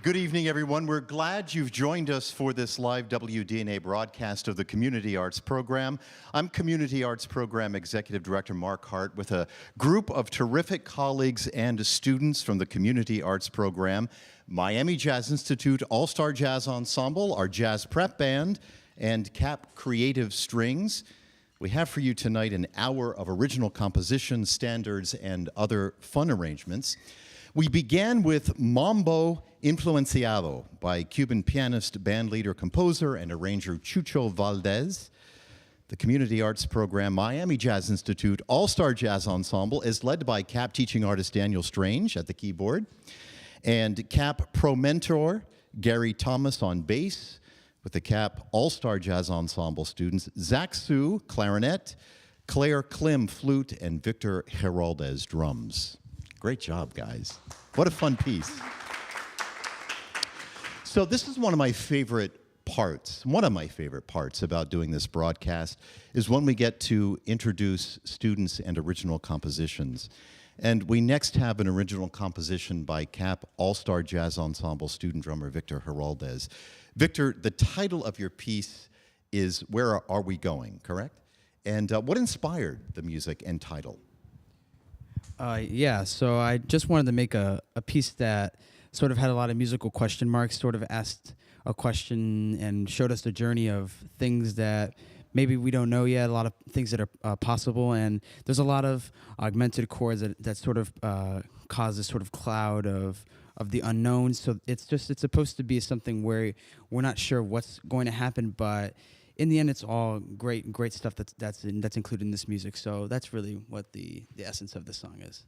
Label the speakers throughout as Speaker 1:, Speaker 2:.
Speaker 1: Good evening, everyone. We're glad you've joined us for this live WDNA broadcast of the Community Arts Program. I'm Community Arts Program Executive Director Mark Hart with a group of terrific colleagues and students from the Community Arts Program, Miami Jazz Institute All-Star Jazz Ensemble, our Jazz Prep Band, and CAP Creative Strings. We have for you tonight an hour of original composition, standards, and other fun arrangements. We began with Mambo Influenciado by Cuban pianist, bandleader, composer, and arranger Chucho Valdez. The Community Arts Program Miami Jazz Institute All-Star Jazz Ensemble is led by CAP teaching artist Daniel Strange at the keyboard, and CAP Pro Mentor Gary Thomas on bass, with the CAP All-Star Jazz Ensemble students Zach Sue, clarinet, Claire Klim, flute, and Victor Heraldez, drums. Great job, guys. What a fun piece. So this is one of my favorite parts about doing this broadcast is when we get to introduce students and original compositions. And we next have an original composition by CAP All-Star Jazz Ensemble student drummer Victor Heraldez. Victor, the title of your piece is Where Are We Going, correct? And what inspired the music and title?
Speaker 2: Yeah, so I just wanted to make a piece that sort of had a lot of musical question marks, sort of asked a question and showed us the journey of things that maybe we don't know yet, a lot of things that are possible, and there's a lot of augmented chords that sort of cause this sort of cloud of the unknown. So it's supposed to be something where we're not sure what's going to happen, but in the end, it's all great stuff that's included in this music. So that's really what the essence of the song is.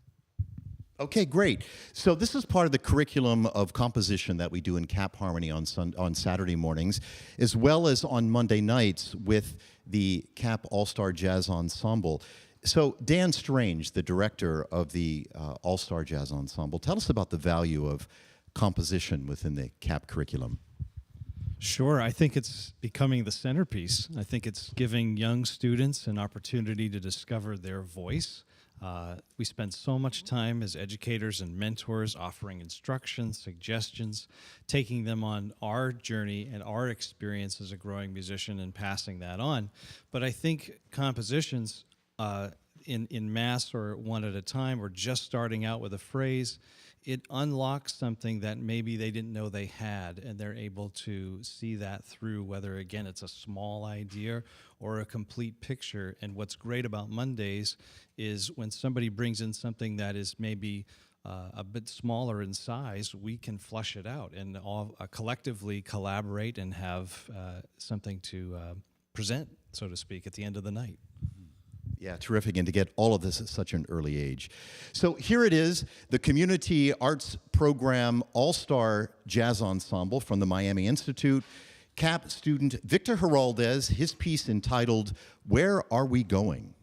Speaker 1: Okay, great. So this is part of the curriculum of composition that we do in CAP Harmony on Saturday mornings, as well as on Monday nights with the CAP All-Star Jazz Ensemble. So Dan Strange, the director of the All-Star Jazz Ensemble, tell us about the value of composition within the CAP curriculum.
Speaker 3: Sure. I think it's becoming the centerpiece. I think it's giving young students an opportunity to discover their voice. We spend so much time as educators and mentors offering instructions, suggestions, taking them on our journey and our experience as a growing musician and passing that on. But I think compositions in mass or one at a time or just starting out with a phrase, it unlocks something that maybe they didn't know they had, and they're able to see that through, whether, again, it's a small idea or a complete picture. And what's great about Mondays is when somebody brings in something that is maybe a bit smaller in size, we can flush it out and all collectively collaborate and have something to present, so to speak, at the end of the night.
Speaker 1: Yeah, terrific, and to get all of this at such an early age. So here it is, the Community Arts Program All-Star Jazz Ensemble from the Miami Institute. CAP student Victor Heraldez, his piece entitled, Where Are We Going?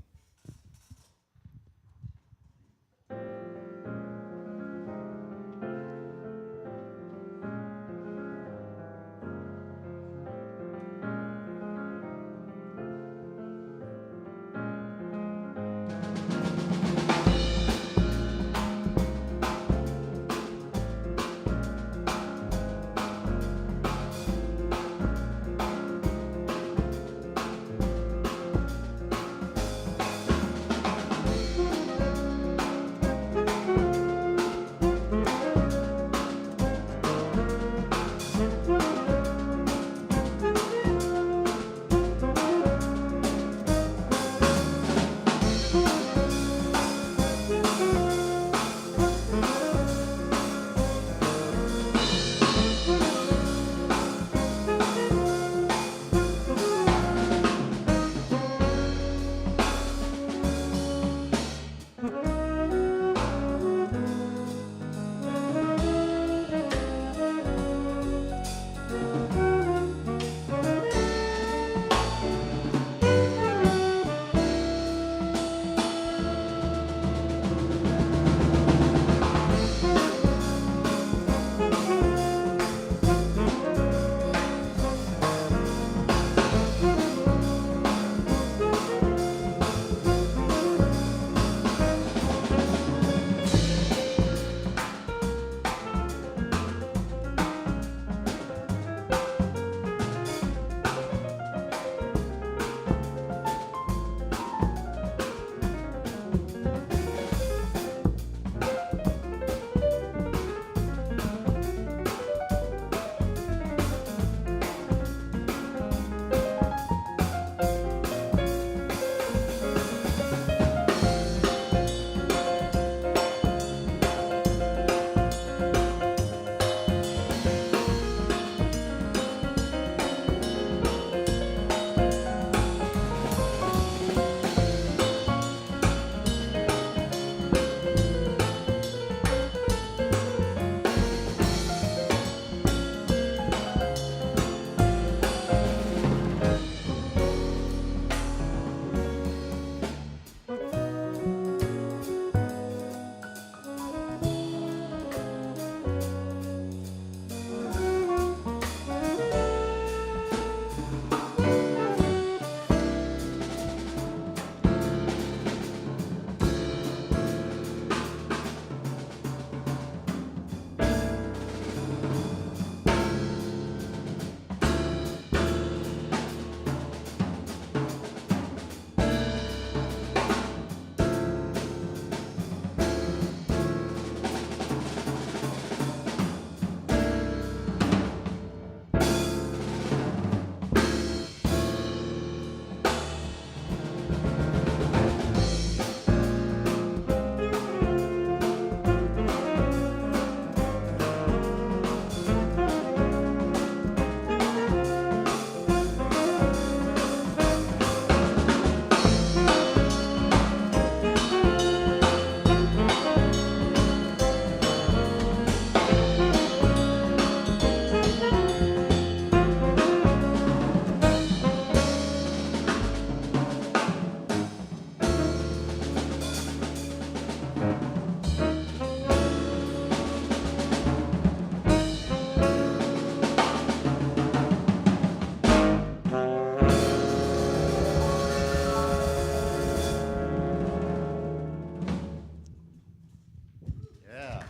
Speaker 1: Yeah.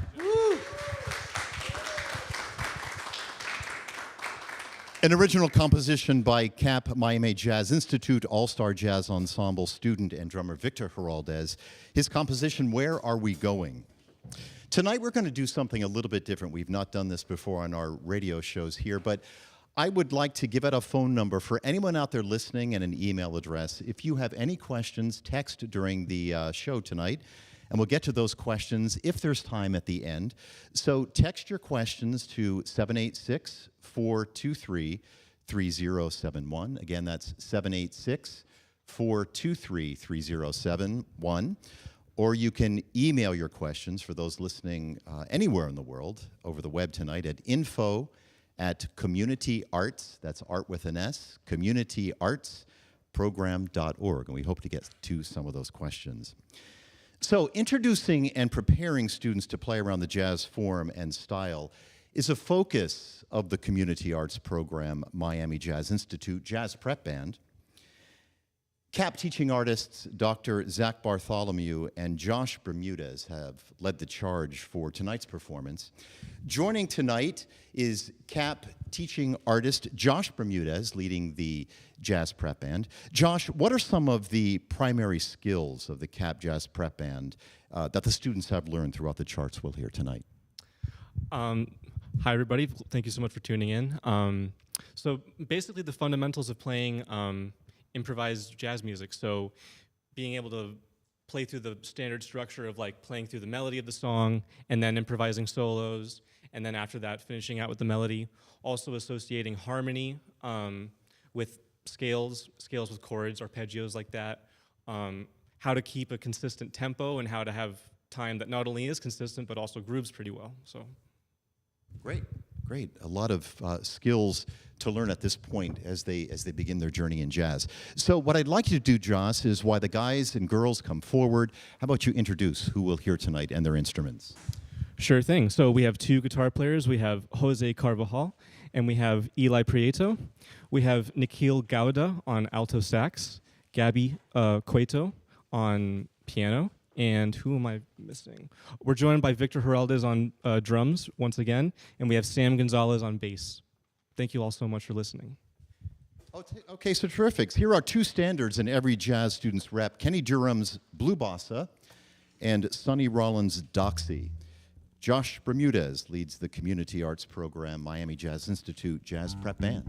Speaker 1: An original composition by CAP Miami Jazz Institute All-Star Jazz Ensemble student and drummer Victor Heraldez. His composition, Where Are We Going? Tonight we're going to do something a little bit different. We've not done this before on our radio shows here, but I would like to give out a phone number for anyone out there listening and an email address. If you have any questions, text during the show tonight, and we'll get to those questions if there's time at the end. So text your questions to 786-423-3071. Again, that's 786-423-3071. Or you can email your questions for those listening anywhere in the world over the web tonight at info@communityarts, that's art with an S, communityartsprogram.org. And we hope to get to some of those questions. So introducing and preparing students to play around the jazz form and style is a focus of the Community Arts Program, Miami Jazz Institute Jazz Prep Band. CAP teaching artists Dr. Zach Bartholomew and Josh Bermudez have led the charge for tonight's performance. Joining tonight is CAP teaching artist Josh Bermudez, leading the Jazz Prep Band. Josh, what are some of the primary skills of the CAP Jazz Prep Band that the students have learned throughout the charts we'll hear tonight?
Speaker 4: Hi, everybody. Thank you so much for tuning in. So basically the fundamentals of playing improvised jazz music. So being able to play through the standard structure of like playing through the melody of the song and then improvising solos, and then after that finishing out with the melody. Also associating harmony with scales with chords, arpeggios like that. How to keep a consistent tempo and how to have time that not only is consistent but also grooves pretty well. So.
Speaker 1: Great. A lot of skills to learn at this point as they begin their journey in jazz. So what I'd like you to do, Josh, is while the guys and girls come forward, how about you introduce who we'll hear tonight and their instruments?
Speaker 4: Sure thing. So we have two guitar players. We have Jose Carvajal and we have Eli Prieto. We have Nikhil Gowda on alto sax, Gabby Cueto on piano, and who am I missing? We're joined by Victor Heraldez on drums once again, and we have Sam Gonzalez on bass. Thank you all so much for listening.
Speaker 1: Okay, so terrific. Here are two standards in every jazz student's rep: Kenny Durham's Blue Bossa and Sonny Rollins' Doxy. Josh Bermudez leads the Community Arts Program, Miami Jazz Institute Jazz Prep Band.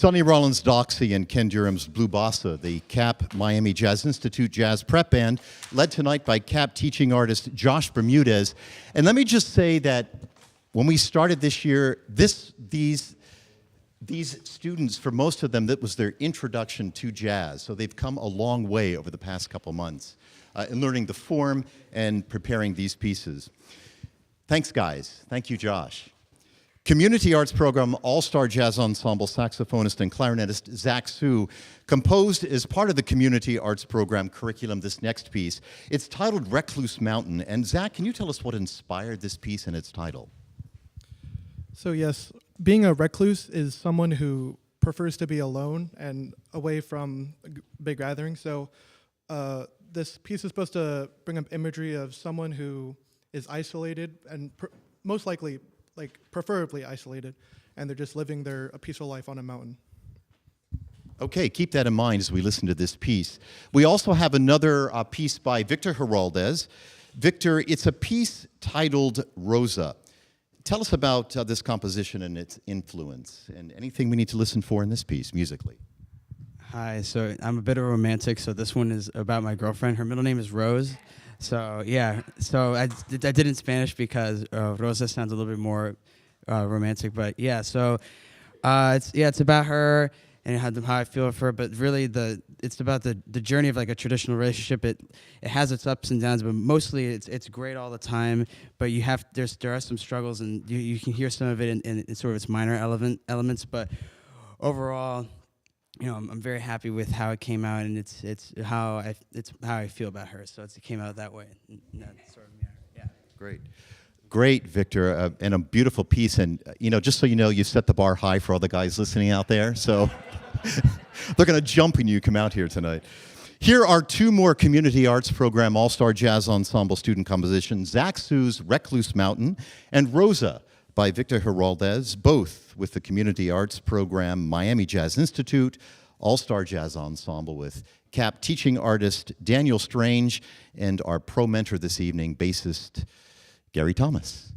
Speaker 1: Sonny Rollins Doxy and Ken Durham's Blue Bossa, the CAP Miami Jazz Institute Jazz Prep Band, led tonight by CAP teaching artist Josh Bermudez. And let me just say that when we started this year, these students, for most of them, that was their introduction to jazz. So they've come a long way over the past couple months in learning the form and preparing these pieces. Thanks, guys. Thank you, Josh. Community Arts Program All-Star Jazz Ensemble saxophonist and clarinetist Zach Su composed as part of the Community Arts Program curriculum this next piece. It's titled Recluse Mountain. And Zach, can you tell us what inspired this piece and its title?
Speaker 5: So yes, being a recluse is someone who prefers to be alone and away from big gatherings. So this piece is supposed to bring up imagery of someone who is isolated and most likely, preferably isolated, and they're just living a peaceful life on a mountain.
Speaker 1: Okay, keep that in mind as we listen to this piece. We also have another piece by Victor Heraldez. Victor, it's a piece titled Rosa. Tell us about this composition and its influence, and anything we need to listen for in this piece musically.
Speaker 2: Hi, so I'm a bit of a romantic, so this one is about my girlfriend. Her middle name is Rose. So yeah, so I did in Spanish because Rosa sounds a little bit more romantic, but yeah, so it's about her and how I feel for her, but really it's about the journey of like a traditional relationship. It has its ups and downs, but mostly it's great all the time. But there are some struggles, and you can hear some of it in sort of its minor elements, but overall, you know, I'm very happy with how it came out, and it's how I feel about her. So it came out that way. That's sort of, yeah.
Speaker 1: Great, Victor, and a beautiful piece. And just so you know, you set the bar high for all the guys listening out there. So they're going to jump when you come out here tonight. Here are two more Community Arts Program All-Star Jazz Ensemble student compositions: Zach Su's Recluse Mountain and Rosa by Victor Heraldez, both with the Community Arts Program Miami Jazz Institute All-Star Jazz Ensemble with CAP teaching artist Daniel Strange and our pro mentor this evening, bassist Gary Thomas.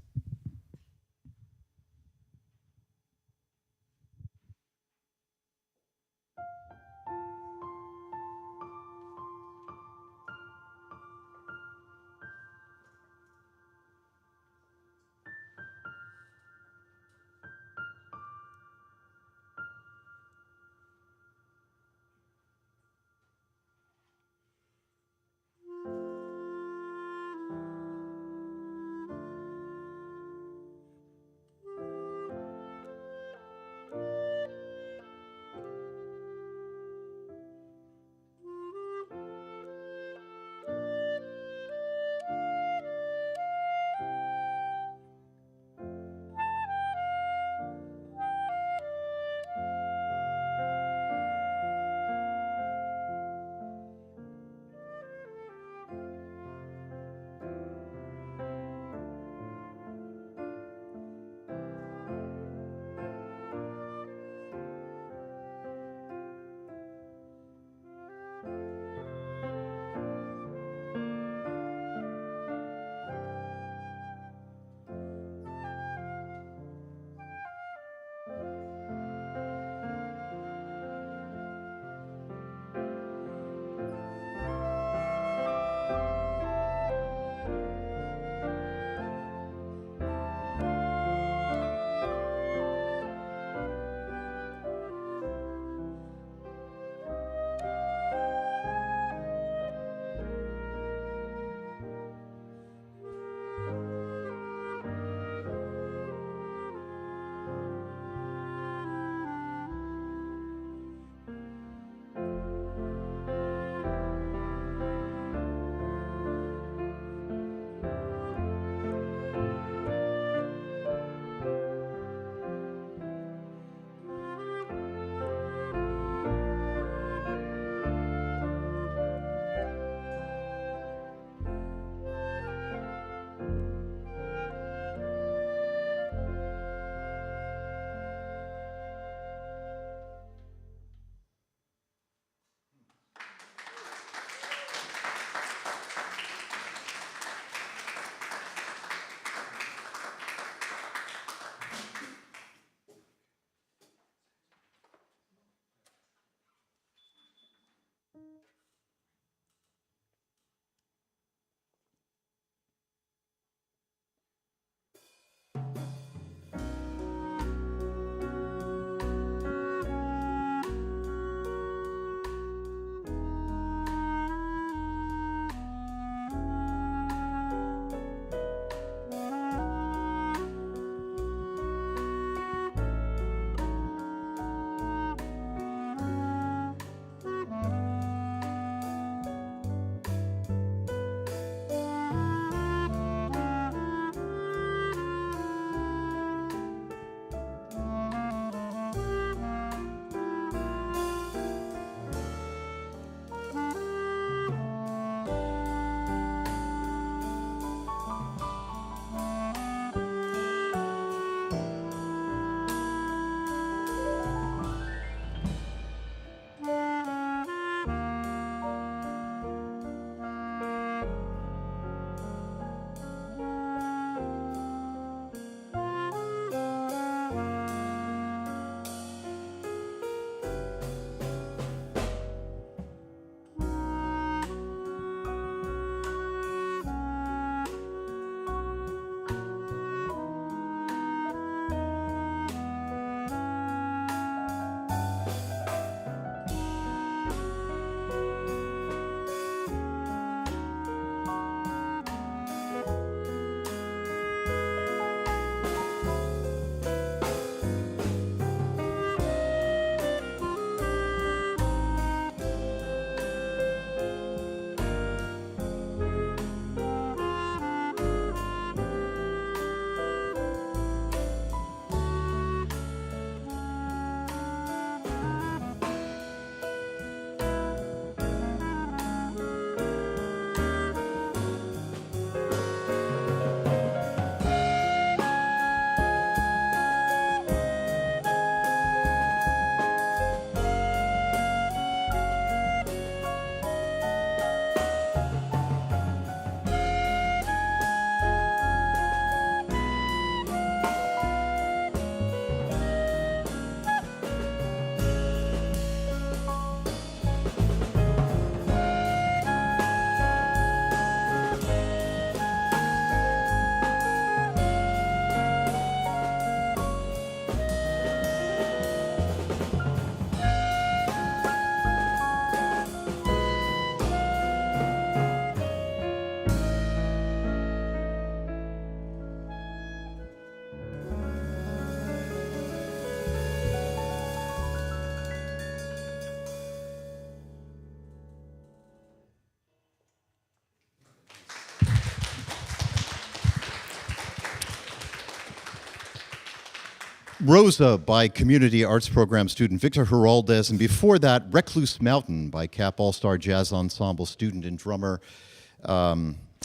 Speaker 1: Rosa by Community Arts Program student Victor Heraldez, and before that, Recluse Mountain by CAP All-Star Jazz Ensemble student and drummer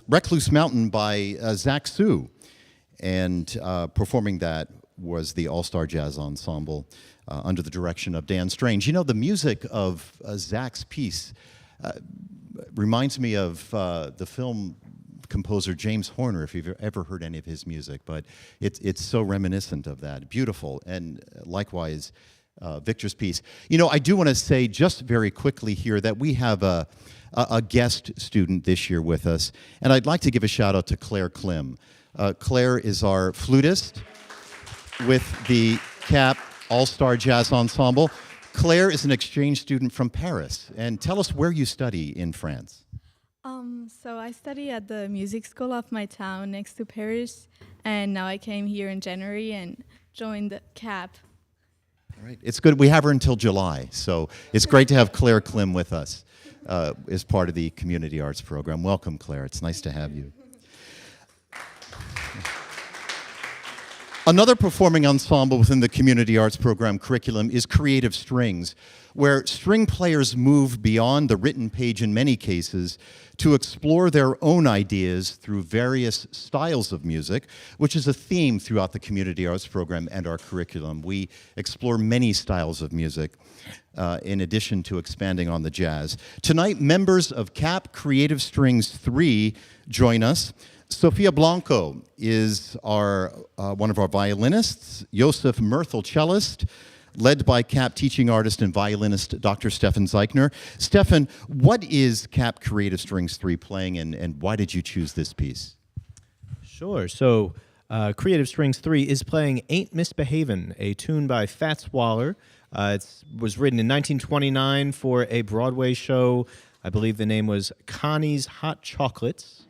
Speaker 1: Recluse Mountain by Zach Sue. And performing that was the All-Star Jazz Ensemble under the direction of Dan Strange. You know, the music of Zach's piece reminds me of the film composer James Horner, if you've ever heard any of his music, but it's so reminiscent of that. Beautiful, and likewise, Victor's piece. You know, I do want to say just very quickly here that we have a guest student this year with us, and I'd like to give a shout out to Claire Klim. Claire is our flutist with the CAP All-Star Jazz Ensemble. Claire is an exchange student from Paris, and tell us where you study in France.
Speaker 6: So I study at the music school of my town next to Paris, and now I came here in January and joined the CAP.
Speaker 1: All right, it's good. We have her until July, so it's great to have Claire Klim with us as part of the Community Arts Program. Welcome, Claire. It's nice to have you. Another performing ensemble within the Community Arts Program curriculum is Creative Strings, where string players move beyond the written page in many cases to explore their own ideas through various styles of music, which is a theme throughout the Community Arts Program and our curriculum. We explore many styles of music in addition to expanding on the jazz. Tonight, members of CAP Creative Strings 3 join us. Sofia Blanco is one of our violinists, Josef Merthel, cellist, led by CAP teaching artist and violinist Dr. Stefan Zeichner. Stefan, what is CAP Creative Strings 3 playing, and why did you choose this piece?
Speaker 7: Sure. So Creative Strings 3 is playing Ain't Misbehavin', a tune by Fats Waller. It was written in 1929 for a Broadway show. I believe the name was Connie's Hot Chocolates.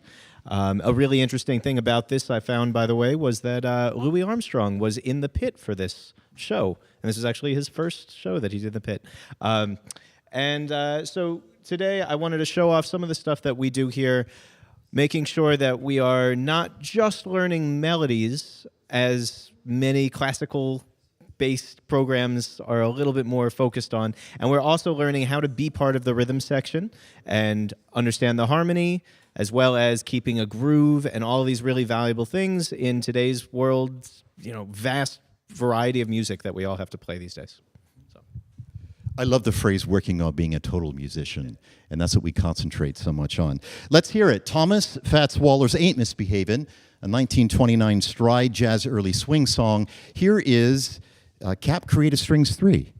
Speaker 7: A really interesting thing about this, I found, by the way, was that Louis Armstrong was in the pit for this show. And this is actually his first show that he did in the pit. So today I wanted to show off some of the stuff that we do here, making sure that we are not just learning melodies, as many classical-based programs are a little bit more focused on, and we're also learning how to be part of the rhythm section and understand the harmony, as well as keeping a groove and all of these really valuable things in today's world, vast variety of music that we all have to play these days. So.
Speaker 1: I love the phrase working on being a total musician, and that's what we concentrate so much on. Let's hear it. Thomas Fats Waller's Ain't Misbehavin', a 1929 stride jazz early swing song. Here is CAP Creative Strings 3.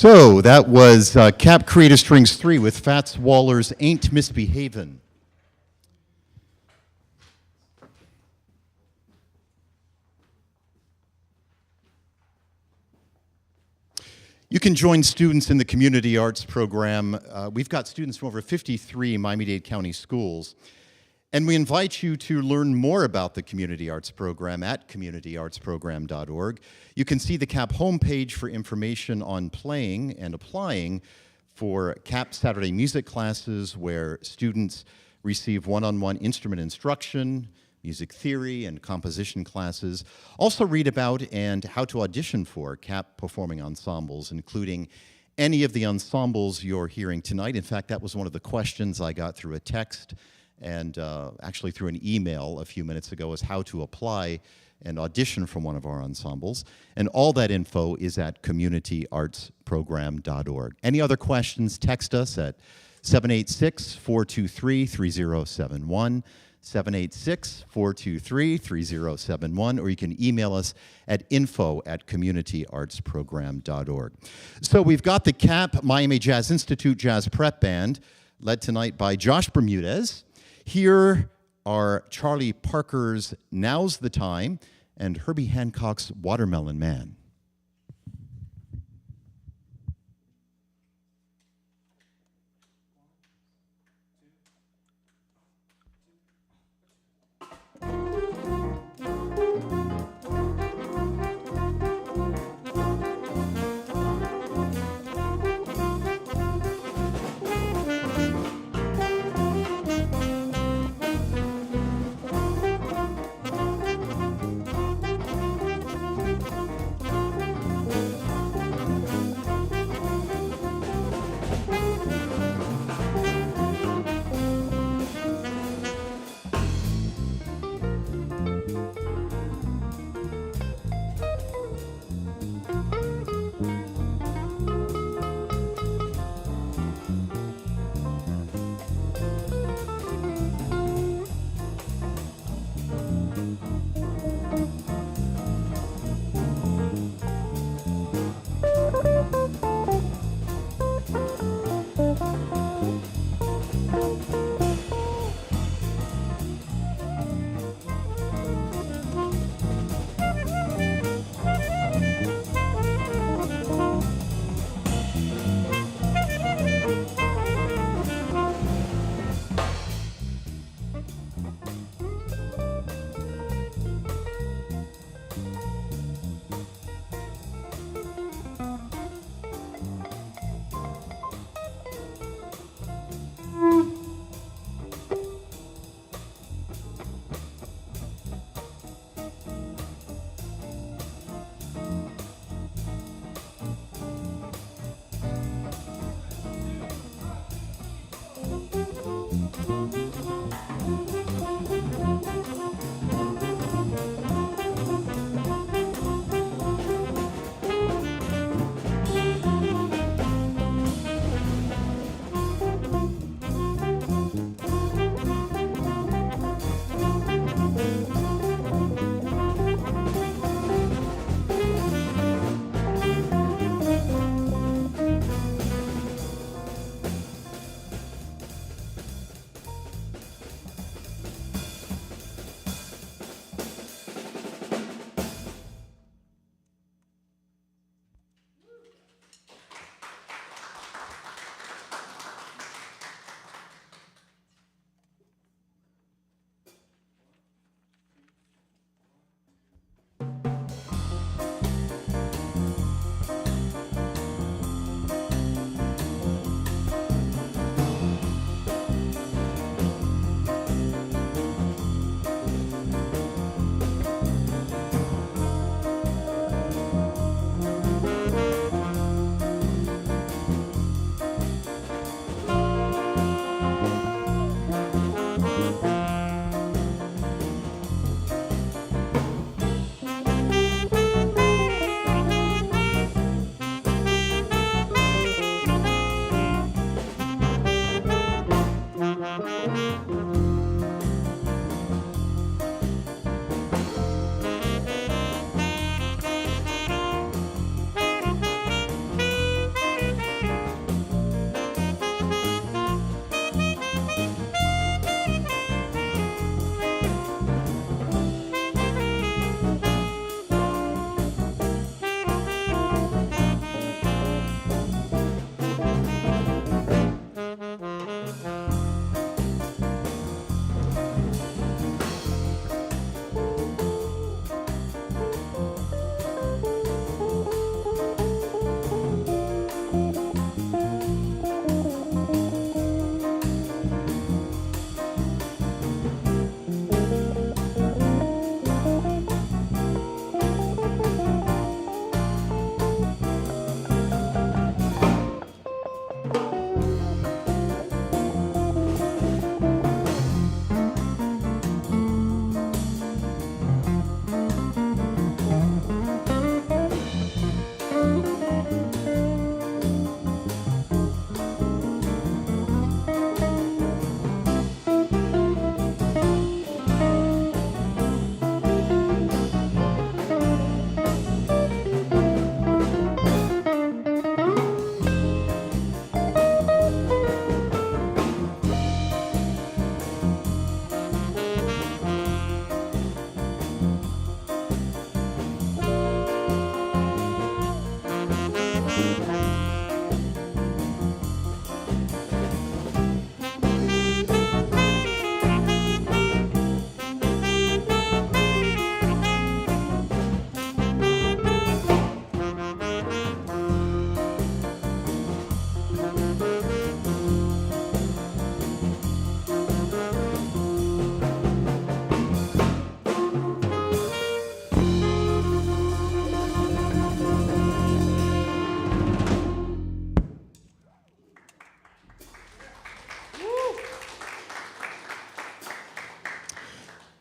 Speaker 1: So that was Cap Creative Strings 3 with Fats Waller's Ain't Misbehavin'. You can join students in the community arts program. We've got students from over 53 Miami-Dade County schools. And we invite you to learn more about the Community Arts Program at communityartsprogram.org. You can see the CAP homepage for information on playing and applying for CAP Saturday music classes where students receive one-on-one instrument instruction, music theory, and composition classes. Also read about and how to audition for CAP performing ensembles, including any of the ensembles you're hearing tonight. In fact, that was one of the questions I got through a text and actually through an email a few minutes ago, is how to apply and audition from one of our ensembles. And all that info is at communityartsprogram.org. Any other questions, text us at 786-423-3071, 786-423-3071, or you can email us at info@communityartsprogram.org. So we've got the CAP Miami Jazz Institute Jazz Prep Band, led tonight by Josh Bermudez. Here are Charlie Parker's Now's the Time and Herbie Hancock's Watermelon Man.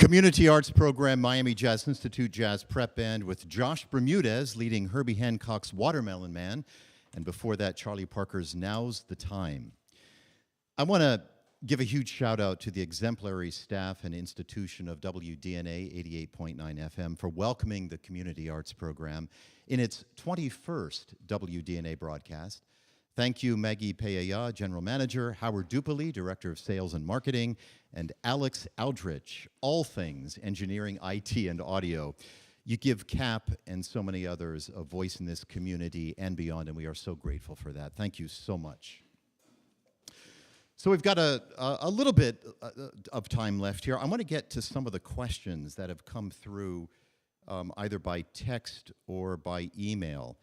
Speaker 1: Community Arts Program, Miami Jazz Institute Jazz Prep Band with Josh Bermudez leading Herbie Hancock's Watermelon Man, and before that, Charlie Parker's Now's the Time. I want to give a huge shout out to the exemplary staff and institution of WDNA 88.9 FM for welcoming the Community Arts Program in its 21st WDNA broadcast. Thank you, Maggie Peaya, General Manager, Howard Dupoli, Director of Sales and Marketing, and Alex Aldrich, all things engineering, IT, and audio. You give CAP and so many others a voice in this community and beyond, and we are so grateful for that. Thank you so much. So we've got a little bit of time left here. I want to get to some of the questions that have come through either by text or by email.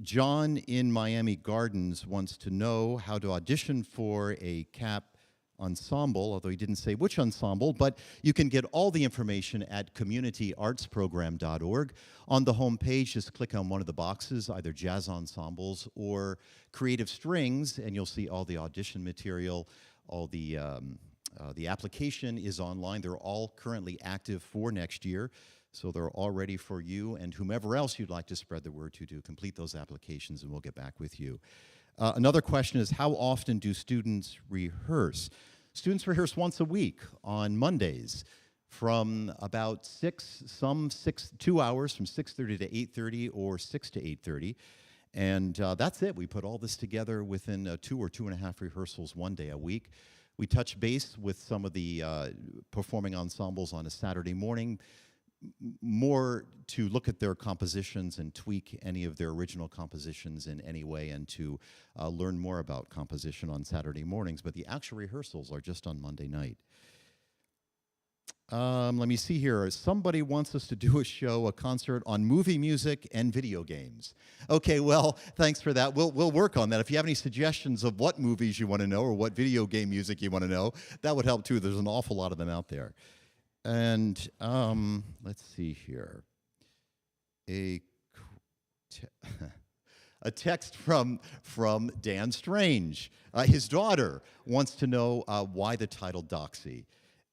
Speaker 1: John in Miami Gardens wants to know how to audition for a CAP ensemble, although he didn't say which ensemble, but you can get all the information at communityartsprogram.org. On the home page, just click on one of the boxes, either jazz ensembles or creative strings, and you'll see all the audition material. All the application is online. They're all currently active for next year. So they're all ready for you and whomever else you'd like to spread the word to complete those applications, and we'll get back with you. Another question is, how often do students rehearse? Students rehearse once a week on Mondays from about 2 hours, from 6:30 to 8:30 or 6 to 8:30. And that's it. We put all this together within 2 or 2.5 rehearsals one day a week. We touch base with some of the performing ensembles on a Saturday morning, more to look at their compositions and tweak any of their original compositions in any way, and to learn more about composition on Saturday mornings. But the actual rehearsals are just on Monday night. Let me see here. Somebody wants us to do a concert on movie music and video games. Okay, well, thanks for that. We'll work on that. If you have any suggestions of what movies you want to know or what video game music you want to know, that would help too. There's an awful lot of them out there. And let's see here. A text from Dan Strange. His daughter wants to know why the title Doxy.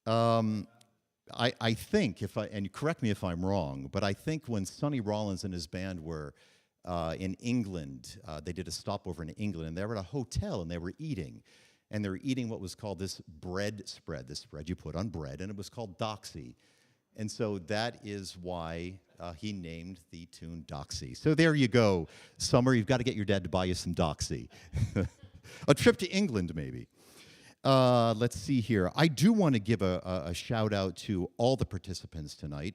Speaker 1: I think, and correct me if I'm wrong, but I think when Sonny Rollins and his band were in England, they did a stopover in England, and they were at a hotel and they were eating. And they were eating what was called this bread spread, this spread you put on bread, and it was called Doxy. And so that is why he named the tune Doxy. So there you go. Summer, you've got to get your dad to buy you some Doxy. A trip to England, maybe. Let's see here. I do want to give a shout out to all the participants tonight.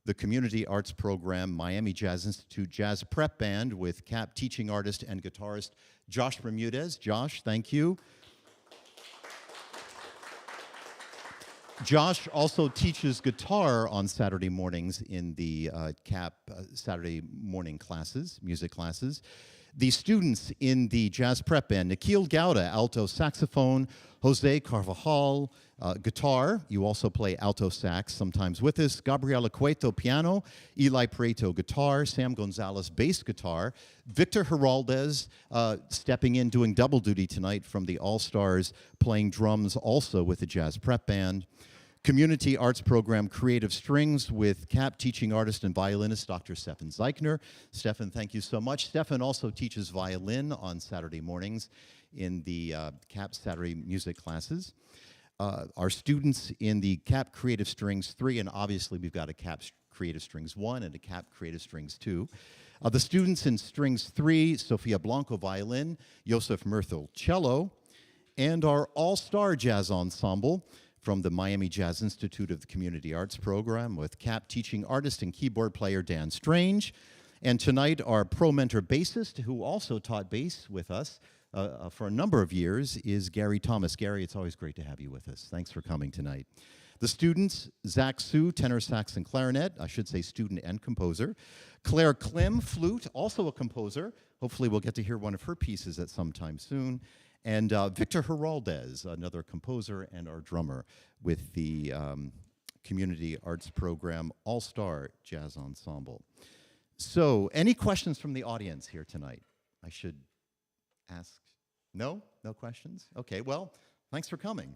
Speaker 1: The Community Arts Program, Miami Jazz Institute Jazz Prep Band with CAP teaching artist and guitarist Josh Bermudez. Josh, thank you. Josh also teaches guitar on Saturday mornings in the CAP Saturday morning classes, music classes. The students in the Jazz Prep Band, Nikhil Gowda, alto saxophone, Jose Carvajal, guitar. You also play alto sax sometimes with us. Gabriela Cueto, piano. Eli Prieto, guitar. Sam Gonzalez, bass guitar. Victor Heraldez, stepping in, doing double duty tonight from the All-Stars, playing drums also with the Jazz Prep Band. Community Arts Program, Creative Strings with CAP teaching artist and violinist Dr. Stefan Zeichner. Stefan, thank you so much. Stefan also teaches violin on Saturday mornings in the CAP Saturday music classes. Our students in the CAP Creative Strings 3, and obviously we've got a CAP Creative Strings 1 and a CAP Creative Strings 2. The students in Strings 3, Sofia Blanco, violin, Josef Merthel, cello, and our all-star jazz ensemble from the Miami Jazz Institute of the Community Arts Program with CAP teaching artist and keyboard player Dan Strange. And tonight, our pro mentor bassist, who also taught bass with us for a number of years, is Gary Thomas. Gary, it's always great to have you with us. Thanks for coming tonight. The students, Zach Sue, tenor sax and clarinet, I should say student and composer. Claire Klim, flute, also a composer. Hopefully we'll get to hear one of her pieces at some time soon. And Victor Heraldez, another composer and our drummer with the Community Arts Program All-Star Jazz Ensemble. So, any questions from the audience here tonight? I should ask. No? No questions? Okay, well, thanks for coming.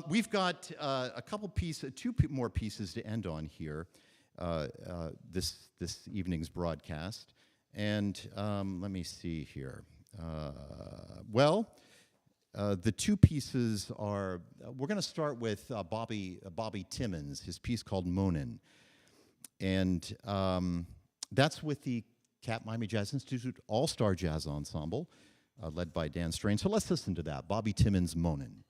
Speaker 1: We've got a couple pieces, more pieces to end on here, this evening's broadcast. And let me see here. The two pieces are, we're going to start with Bobby Timmons, his piece called Monin. And that's with the Cap Miami Jazz Institute All-Star Jazz Ensemble, led by Dan Strain. So let's listen to that, Bobby Timmons' Monin.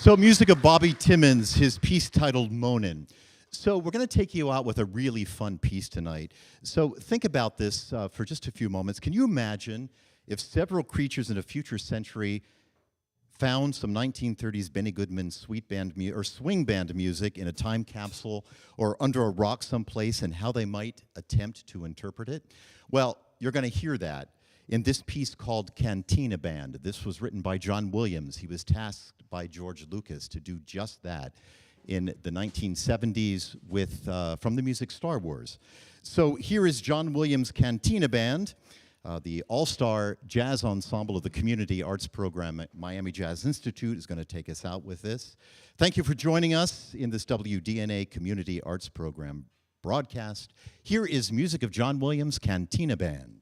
Speaker 1: So, music of Bobby Timmons, his piece titled Moanin'. So, we're going to take you out with a really fun piece tonight. So, think about this for just a few moments. Can you imagine if several creatures in a future century found some 1930s Benny Goodman sweet band or swing band music in a time capsule or under a rock someplace, and how they might attempt to interpret it? Well, you're going to hear that in this piece called Cantina Band. This was written by John Williams. He was tasked by George Lucas to do just that in the 1970s with from the music Star Wars. So here is John Williams' Cantina Band, the all-star jazz ensemble of the Community Arts Program at Miami Jazz Institute is going to take us out with this. Thank you for joining us in this WDNA Community Arts Program broadcast. Here is music of John Williams' Cantina Band.